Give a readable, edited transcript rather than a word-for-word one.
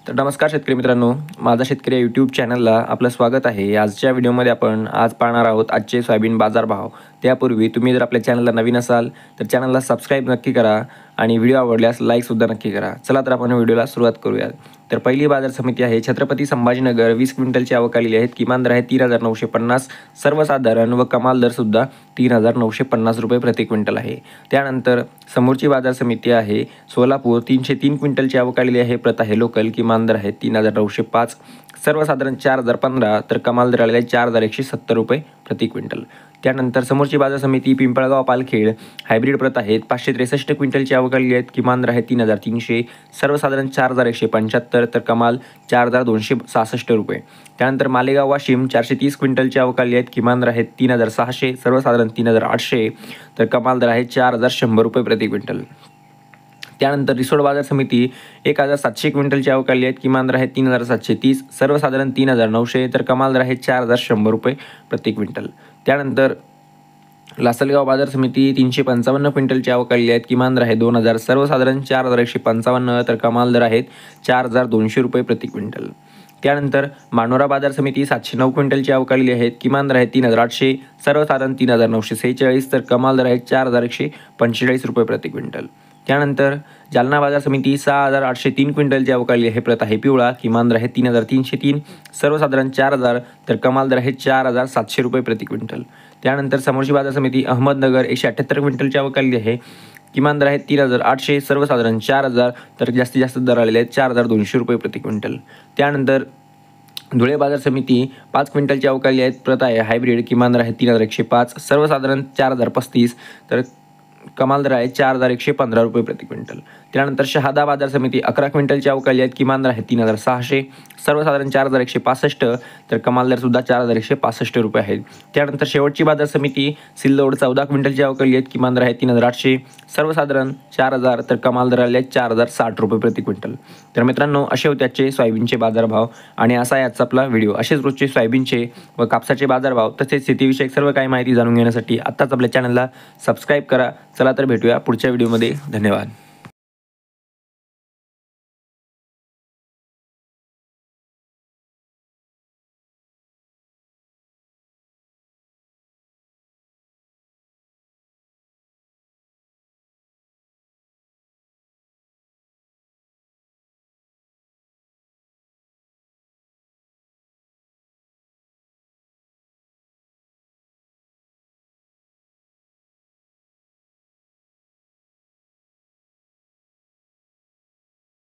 तर नमस्कार शेतकरी मित्रांनो, माझा शेतकरी यूट्यूब चॅनलला आपलं स्वागत आहे। आजच्या व्हिडिओमध्ये आपण आज पाहणार आहोत आजचे सोयाबीन बाजारभाव। त्यापूर्वी तुम्ही जर आपल्या चॅनलला नवीन असाल तर चॅनलला सबस्क्राईब नक्की करा आणि व्हिडिओ आवडल्यास लाईकसुद्धा नक्की करा। चला तर आपण व्हिडिओला सुरुवात करूया। तर पहिली बाजार समिती आहे छत्रपती संभाजीनगर। 20 क्विंटलची आवक आलेली आहे। किमान दर आहे 3,950, सर्वसाधारण व कमाल दरसुद्धा 3,950 रुपये प्रति क्विंटल आहे। त्यानंतर समोरची बाजार समिती आहे सोलापूर। 303 क्विंटलची आवक आलेली आहे। प्रत आहे लोकल। किमान दर आहे 3,905, सर्वसाधारण 4,015 तर कमाल दर आलेला आहे 4,170 रुपये प्रति क्विंटल। त्यानंतर समोरची बाजार समिती पिंपळगाव पालखेड। हायब्रिड प्रत आहेत। 563 क्विंटलची आवक आलेली आहे। किमान दर आहे 3,300, सर्वसाधारण 4,175 तर कमाल 4,266 रुपये। त्यानंतर मालेगाव वाशिम 430 क्विंटलची आवक आलेली आहे। किमान दर आहे 3,600, सर्वसाधारण 3,800 तर कमाल दर आहे 4,100 रुपये प्रति क्विंटल। त्यानंतर रिसोड बाजार समिती 1,700 क्विंटलची आवक आलेली आहे। किमान दर आहे 3,730, सर्वसाधारण 3,900 तर कमाल दर आहे 4,100 रुपये प्रति क्विंटल। त्यानंतर लासलगाव बाजार समिती 355 क्विंटलची आवक आलेली आहे। किमान दर आहे 2,000, सर्वसाधारण 4,155 तर कमाल दर आहेत 4,200 रुपये प्रति क्विंटल। त्यानंतर मानोरा बाजार समिती 709 क्विंटलची आवक आलेली आहे। किमान दर आहे 3,800, सर्वसाधारण 3,946 तर कमाल दर आहे 4,145 रुपये प्रति क्विंटल। त्यानंतर जालना बाजार समिती 6,803 क्विंटलची आवक आलेली आहे। प्रत आहे पिवळा। किमान दर आहे 3,303, सर्वसाधारण 4,000 तर कमाल दर आहे 4,700 रुपये प्रति क्विंटल। त्यानंतर समोरची बाजार समिती अहमदनगर 178 क्विंटलची आवक आलेली आहे। किमान दर आहे 3,800, सर्वसाधारण 4,000 तर जास्तीत जास्त दर आलेले आहेत 4,200 रुपये प्रति क्विंटल। त्यानंतर धुळे बाजार समिती 5 क्विंटलची आवक आलेली आहेत। प्रत आहे हायब्रिड। किमान दर आहे 3,105, सर्वसाधारण 4,035 तर कमाल दर आहे 4,115 रुपये प्रति क्विंटल। त्यानंतर शहादा बाजार समिती 11 क्विंटलची आवक आलेली आहेत। किमान दर आहे 3,600, सर्वसाधारण 4,165 तर कमाल दरसुद्धा 4,165 रुपये आहेत। त्यानंतर शेवटची बाजार समिती सिल्लोड 14 क्विंटलची आवक आलेली आहेत। किमान दर आहे 3,800, सर्वसाधारण 4,000 तर कमाल दर आले आहेत 4,060 रुपये प्रति क्विंटल। तर मित्रांनो, असे होते आजचे सोयाबीनचे बाजारभाव आणि असा आहे आजचा आपला व्हिडिओ। असेच रोजचे सोयाबीनचे व कापसाचे बाजारभाव तसेच शेतीविषयक सर्व काही माहिती जाणून घेण्यासाठी आत्ताच आपल्या चॅनलला सबस्क्राईब करा। चला तर भेटूया पुढच्या व्हिडिओमध्ये। धन्यवाद।